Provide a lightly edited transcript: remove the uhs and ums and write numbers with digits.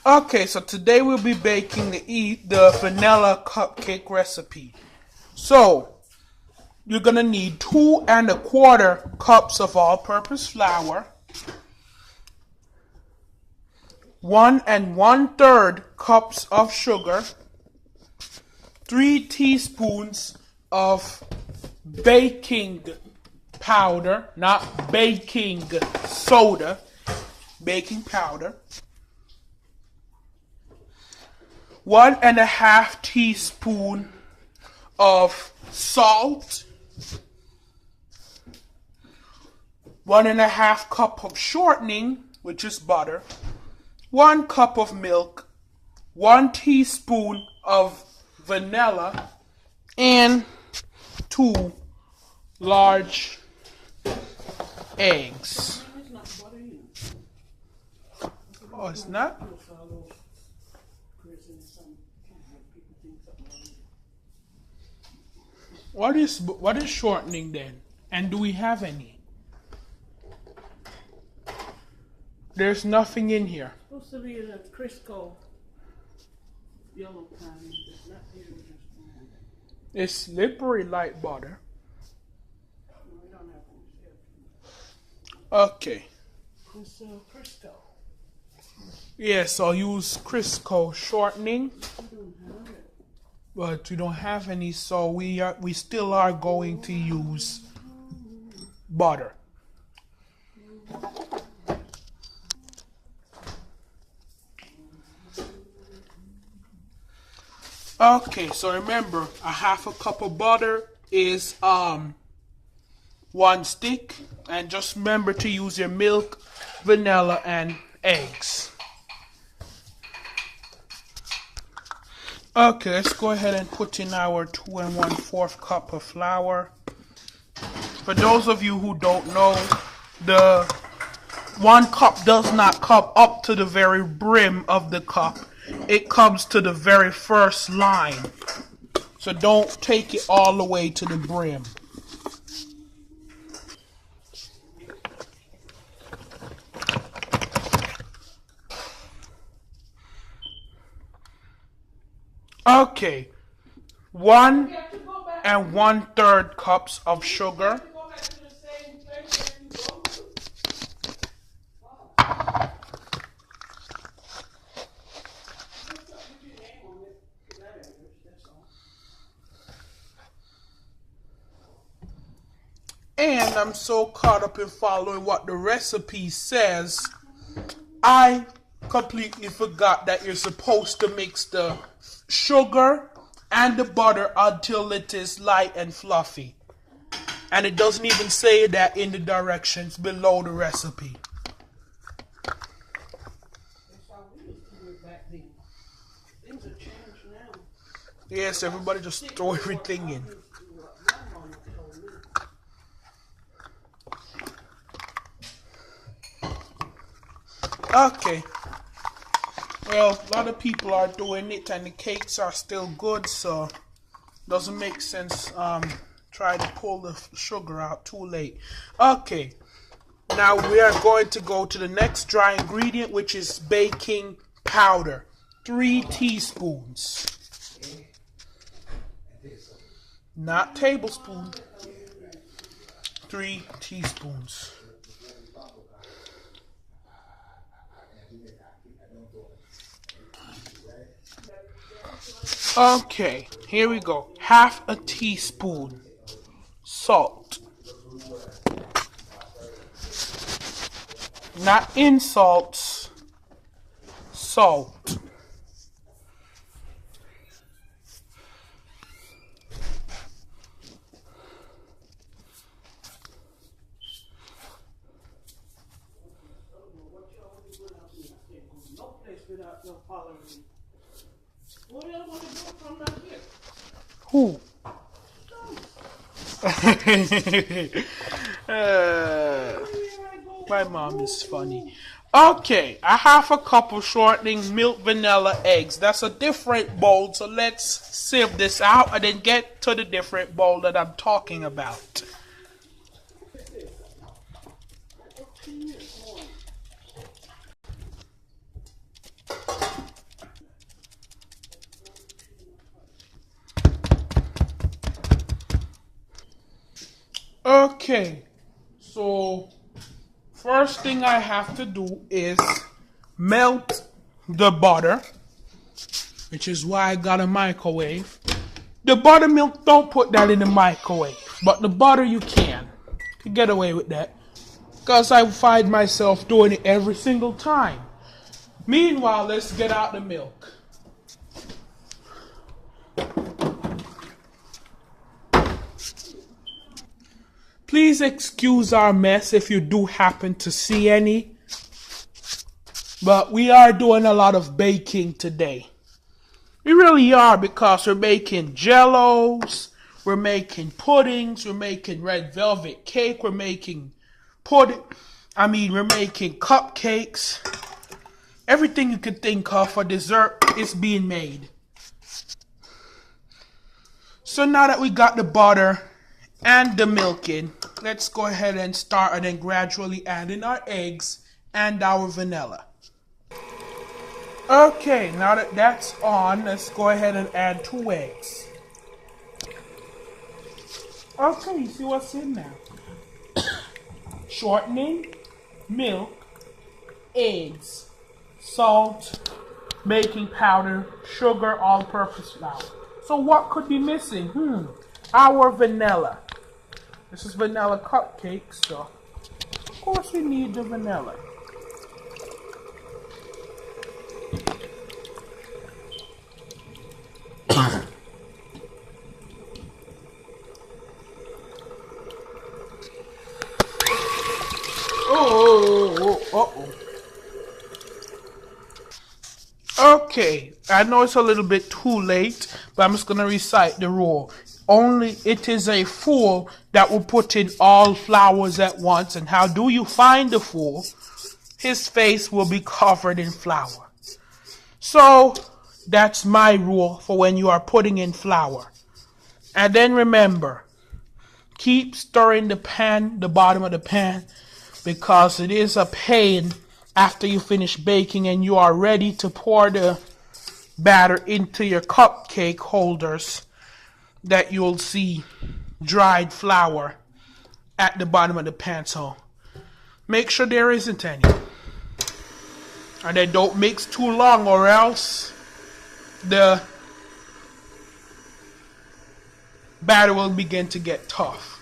Okay, so today we'll be baking the vanilla cupcake recipe. So, you're gonna need 2¼ cups of all-purpose flour, 1 1/3 cups of sugar, 3 teaspoons of baking powder, not baking soda, baking powder, 1½ teaspoon of salt, 1½ cup of shortening, which is butter, 1 cup of milk, 1 teaspoon of vanilla, and 2 large eggs. Oh, it's not? What is shortening then? And do we have any? There's nothing in here. Supposed to be a Crisco yellow kind. It's not here. It's slippery like butter. No, we don't have Okay. It's Crisco. Yes, I'll use Crisco shortening. We don't have it. But we don't have any, so we still are going to use butter. Okay, so remember, 1/2 cup of butter is 1 stick, and just remember to use your milk, vanilla, and eggs. Okay, let's go ahead and put in our 2 1/4 cup of flour. For those of you who don't know, the 1 cup does not come up to the very brim of the cup. It comes to the very first line. So don't take it all the way to the brim. Okay, 1 1/3 cups of sugar, 'And I'm so caught up in following what the recipe says, I completely forgot that you're supposed to mix the sugar and the butter until it is light and fluffy. And it doesn't even say that in the directions below the recipe. Yes, everybody just throw everything in. Okay. Well, a lot of people are doing it and the cakes are still good, so doesn't make sense try to pull the sugar out too late. Okay. Now we are going to go to the next dry ingredient, which is baking powder. 3 teaspoons. Not tablespoon. 3 teaspoons. Okay, here we go. 1/2 teaspoon salt. Not insults, salt. Who? My mom is funny. Okay, 1/2 cup of shortening, milk, vanilla, eggs. That's a different bowl, so let's sieve this out and then get to the different bowl that I'm talking about. Okay, so first thing I have to do is melt the butter, which is why I got a microwave. The buttermilk, don't put that in the microwave, but the butter you can. You can get away with that, because I find myself doing it every single time. Meanwhile, let's get out the milk. Please excuse our mess if you do happen to see any, but we are doing a lot of baking today. We really are, because we're making jellos, we're making puddings, we're making red velvet cake, we're making we're making cupcakes. Everything you could think of for dessert is being made. So now that we got the butter and the milk in, let's go ahead and start and then gradually add in our eggs and our vanilla. Okay, now that that's on, let's go ahead and add 2 eggs. Okay, you see what's in now? Shortening, milk, eggs, salt, baking powder, sugar, all-purpose flour. So what could be missing? Our vanilla. This is vanilla cupcakes, so of course we need the vanilla. Okay, I know it's a little bit too late, but I'm just going to recite the rule. Only it is a fool that will put in all flowers at once. And how do you find the fool? His face will be covered in flour. So that's my rule for when you are putting in flour. And then remember, keep stirring the pan, the bottom of the pan, because it is a pain after you finish baking and you are ready to pour the batter into your cupcake holders that you'll see dried flour at the bottom of the pan. So make sure there isn't any. And then don't mix too long, or else the batter will begin to get tough.